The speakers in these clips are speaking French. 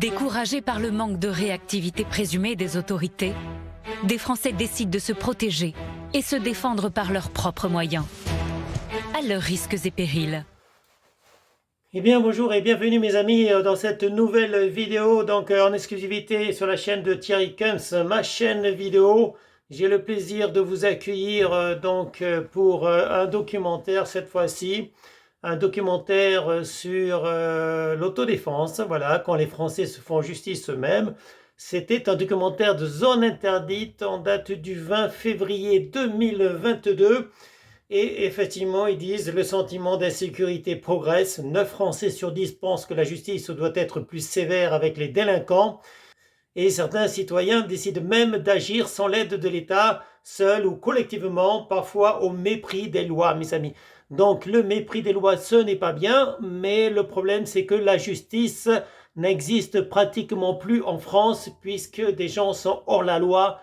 Découragés par le manque de réactivité présumée des autorités, des Français décident de se protéger et se défendre par leurs propres moyens, à leurs risques et périls. Eh bien bonjour et bienvenue mes amis dans cette nouvelle vidéo en exclusivité sur la chaîne de Thierry Kunz, ma chaîne vidéo. J'ai le plaisir de vous accueillir pour un documentaire cette fois-ci, un documentaire sur l'autodéfense, voilà, quand les Français se font justice eux-mêmes. C'était un documentaire de Zone Interdite en date du 20 février 2022. Et effectivement, ils disent le sentiment d'insécurité progresse. 9 Français sur 10 pensent que la justice doit être plus sévère avec les délinquants. Et certains citoyens décident même d'agir sans l'aide de l'État, seuls ou collectivement, parfois au mépris des lois, mes amis. Donc le mépris des lois, ce n'est pas bien, mais le problème c'est que la justice n'existe pratiquement plus en France puisque des gens sont hors la loi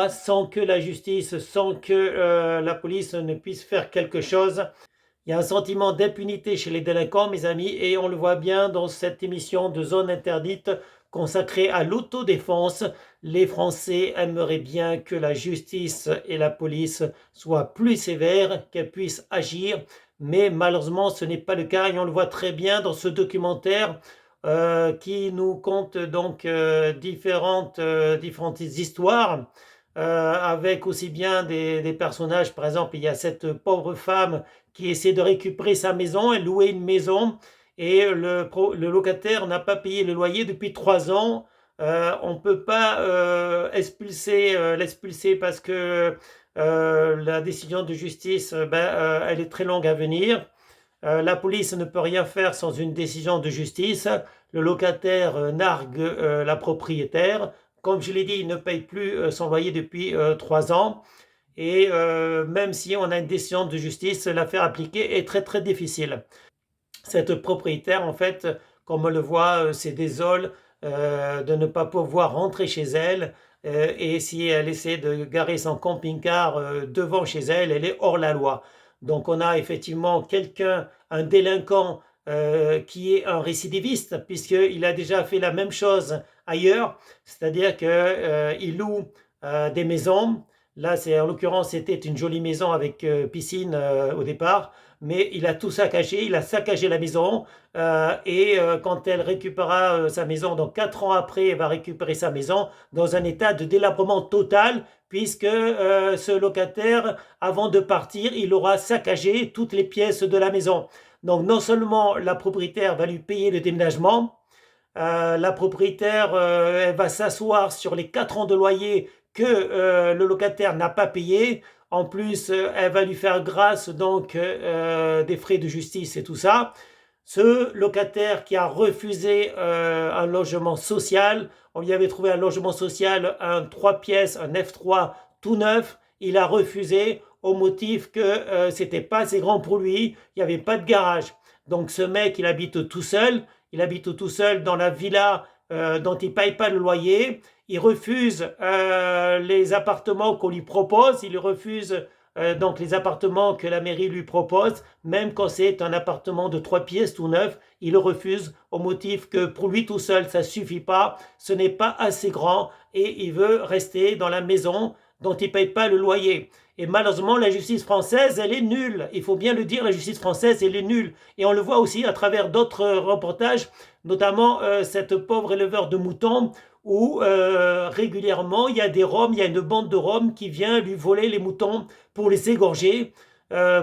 sans que la justice, sans que la police ne puisse faire quelque chose. Il y a un sentiment d'impunité chez les délinquants, mes amis, et on le voit bien dans cette émission de Zone Interdite consacrée à l'autodéfense. Les Français aimeraient bien que la justice et la police soient plus sévères, qu'elles puissent agir, mais malheureusement ce n'est pas le cas et on le voit très bien dans ce documentaire qui nous conte différentes histoires. Avec aussi bien des personnages, par exemple, il y a cette pauvre femme qui essaie de récupérer sa maison, elle louait une maison et le locataire n'a pas payé le loyer depuis 3 ans. On ne peut pas l'expulser parce que la décision de justice, elle est très longue à venir. La police ne peut rien faire sans une décision de justice. Le locataire nargue la propriétaire. Comme je l'ai dit, il ne paye plus son loyer depuis 3 ans. Et même si on a une décision de justice, l'affaire appliquée est très très difficile. Cette propriétaire, en fait, comme on le voit, se désole de ne pas pouvoir rentrer chez elle. Et si elle essaie de garer son camping-car devant chez elle, elle est hors la loi. Donc on a effectivement quelqu'un, un délinquant qui est un récidiviste, puisqu'il a déjà fait la même chose ailleurs, c'est-à-dire qu'il loue des maisons. Là, en l'occurrence, c'était une jolie maison avec piscine au départ, mais il a tout saccagé, il a saccagé la maison, quand elle récupérera sa maison, donc 4 ans après, elle va récupérer sa maison dans un état de délabrement total, puisque ce locataire, avant de partir, il aura saccagé toutes les pièces de la maison. Donc non seulement la propriétaire va lui payer le déménagement, la propriétaire elle va s'asseoir sur les 4 ans de loyer que le locataire n'a pas payé. En plus, elle va lui faire grâce des frais de justice et tout ça. Ce locataire qui a refusé un logement social, on lui avait trouvé un logement social, un 3 pièces, un F3 tout neuf, il a refusé au motif que c'était pas assez grand pour lui, il n'y avait pas de garage. Donc ce mec, il habite tout seul dans la villa dont il ne paye pas le loyer, il refuse les appartements qu'on lui propose, il refuse donc les appartements que la mairie lui propose, même quand c'est un appartement de 3 pièces tout neuf, il le refuse au motif que pour lui tout seul ça suffit pas, ce n'est pas assez grand et il veut rester dans la maison dont il ne paye pas le loyer. Et malheureusement, la justice française, elle est nulle. Il faut bien le dire, la justice française, elle est nulle. Et on le voit aussi à travers d'autres reportages, notamment cette pauvre éleveur de moutons, où régulièrement, il y a des Roms, il y a une bande de Roms qui vient lui voler les moutons pour les égorger,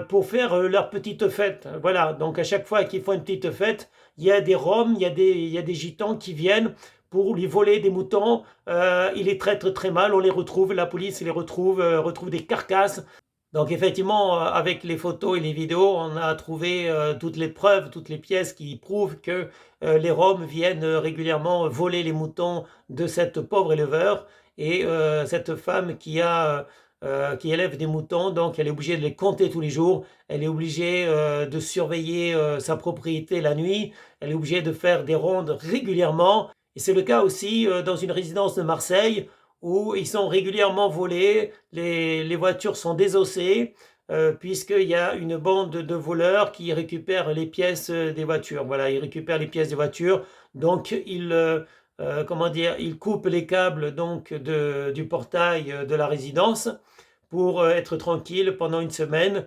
pour faire leur petite fête. Voilà, donc à chaque fois qu'ils font une petite fête, il y a des Roms, il y a des gitans qui viennent pour lui voler des moutons. Il les traite très mal, on les retrouve, la police les retrouve des carcasses. Donc effectivement, avec les photos et les vidéos, on a trouvé toutes les preuves, toutes les pièces qui prouvent que les Roms viennent régulièrement voler les moutons de cette pauvre éleveur. Et cette femme qui élève des moutons, donc elle est obligée de les compter tous les jours, elle est obligée de surveiller sa propriété la nuit, elle est obligée de faire des rondes régulièrement. Et c'est le cas aussi dans une résidence de Marseille où ils sont régulièrement volés, les voitures sont désossées, puisqu'il y a une bande de voleurs qui récupèrent les pièces des voitures. Voilà, ils récupèrent les pièces des voitures. Donc, comment dire, ils coupent les câbles donc, du portail de la résidence pour être tranquille pendant une semaine.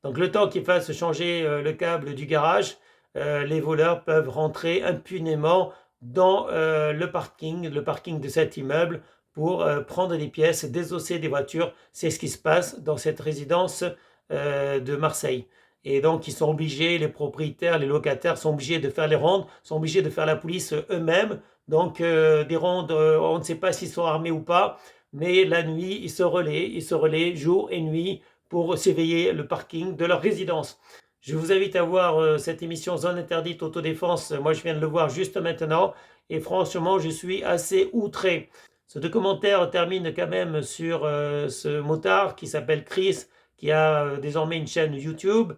Donc, le temps qu'ils fassent changer le câble du garage, les voleurs peuvent rentrer impunément dans le parking de cet immeuble pour prendre des pièces, désosser des voitures. C'est ce qui se passe dans cette résidence de Marseille. Et donc, ils sont obligés, les propriétaires, les locataires sont obligés de faire les rondes, sont obligés de faire la police eux-mêmes. Donc, des rondes, on ne sait pas s'ils sont armés ou pas, mais la nuit, ils se relaient jour et nuit pour surveiller le parking de leur résidence. Je vous invite à voir cette émission Zone interdite autodéfense. Moi, je viens de le voir juste maintenant et franchement, je suis assez outré. Ce documentaire termine quand même sur ce motard qui s'appelle Chris, qui a désormais une chaîne YouTube.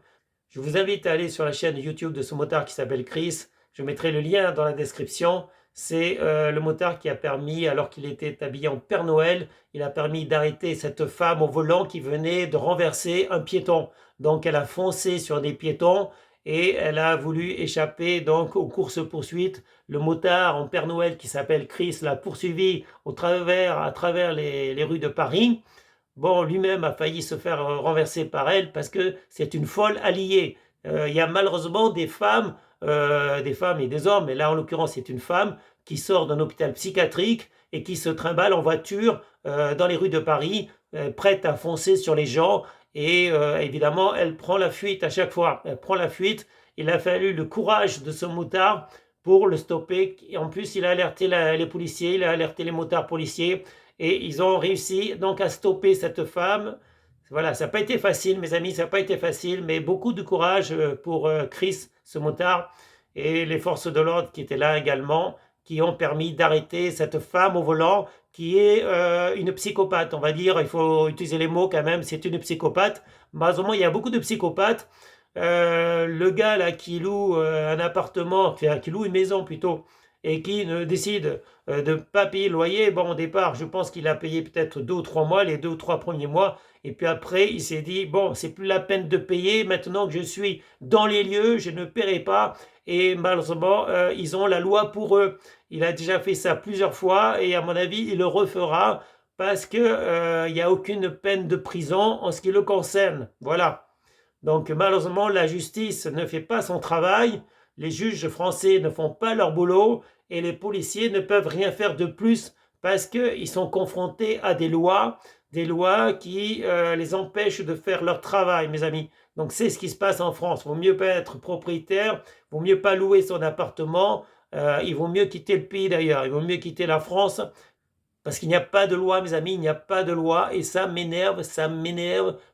Je vous invite à aller sur la chaîne YouTube de ce motard qui s'appelle Chris. Je mettrai le lien dans la description. C'est le motard qui a permis, alors qu'il était habillé en Père Noël, il a permis d'arrêter cette femme au volant qui venait de renverser un piéton. Donc elle a foncé sur des piétons et elle a voulu échapper donc aux courses-poursuites. Le motard en Père Noël qui s'appelle Chris l'a poursuivi à travers les rues de Paris. Bon, lui-même a failli se faire renverser par elle parce que c'est une folle alliée. Il y a malheureusement des femmes et des hommes, mais là en l'occurrence c'est une femme qui sort d'un hôpital psychiatrique et qui se trimballe en voiture dans les rues de Paris, prête à foncer sur les gens et évidemment elle prend la fuite à chaque fois. Elle prend la fuite. Il a fallu le courage de ce motard pour le stopper. Et en plus, il a alerté les policiers, il a alerté les motards policiers et ils ont réussi donc à stopper cette femme. Voilà, ça n'a pas été facile, mes amis, ça n'a pas été facile, mais beaucoup de courage pour Chris, ce motard, et les forces de l'ordre qui étaient là également, qui ont permis d'arrêter cette femme au volant qui est une psychopathe. On va dire, il faut utiliser les mots quand même, c'est une psychopathe. Malheureusement, il y a beaucoup de psychopathes. Le gars là qui loue un appartement, qui loue une maison plutôt, et qui ne décide de ne pas payer le loyer, bon au départ je pense qu'il a payé peut-être 2 ou 3 mois, les 2 ou 3 premiers mois, et puis après il s'est dit bon c'est plus la peine de payer, maintenant que je suis dans les lieux, je ne paierai pas, et malheureusement ils ont la loi pour eux. Il a déjà fait ça plusieurs fois et à mon avis il le refera parce que il n'y a aucune peine de prison en ce qui le concerne. Voilà. Donc malheureusement, la justice ne fait pas son travail, les juges français ne font pas leur boulot et les policiers ne peuvent rien faire de plus parce qu'ils sont confrontés à des lois qui les empêchent de faire leur travail, mes amis. Donc c'est ce qui se passe en France. Il vaut mieux pas être propriétaire, il vaut mieux pas louer son appartement, il vaut mieux quitter le pays d'ailleurs, il vaut mieux quitter la France. Parce qu'il n'y a pas de loi, mes amis, il n'y a pas de loi. Et ça m'énerve,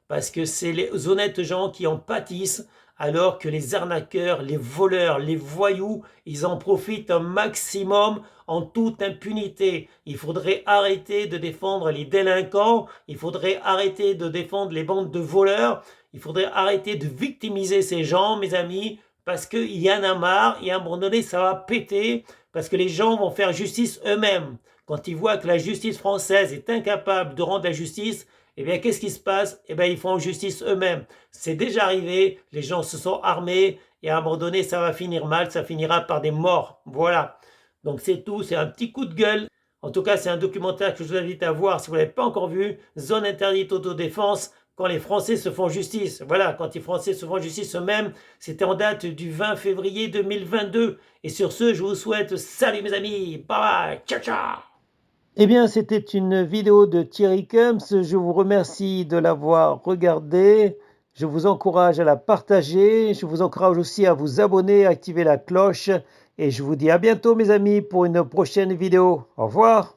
parce que c'est les honnêtes gens qui en pâtissent, alors que les arnaqueurs, les voleurs, les voyous, ils en profitent un maximum en toute impunité. Il faudrait arrêter de défendre les délinquants, il faudrait arrêter de défendre les bandes de voleurs, il faudrait arrêter de victimiser ces gens, mes amis, parce qu'il y en a marre, et à un moment donné, ça va péter, parce que les gens vont faire justice eux-mêmes. Quand ils voient que la justice française est incapable de rendre la justice, eh bien, qu'est-ce qui se passe? Eh bien, ils font justice eux-mêmes. C'est déjà arrivé, les gens se sont armés, et à un moment donné, ça va finir mal, ça finira par des morts. Voilà. Donc, c'est tout, c'est un petit coup de gueule. En tout cas, c'est un documentaire que je vous invite à voir si vous ne l'avez pas encore vu. Zone interdite autodéfense, quand les Français se font justice. Voilà, quand les Français se font justice eux-mêmes, c'était en date du 20 février 2022. Et sur ce, je vous souhaite salut mes amis, bye bye, ciao ciao. Eh bien, c'était une vidéo de Thierry Kums. Je vous remercie de l'avoir regardée. Je vous encourage à la partager. Je vous encourage aussi à vous abonner, à activer la cloche. Et je vous dis à bientôt, mes amis, pour une prochaine vidéo. Au revoir.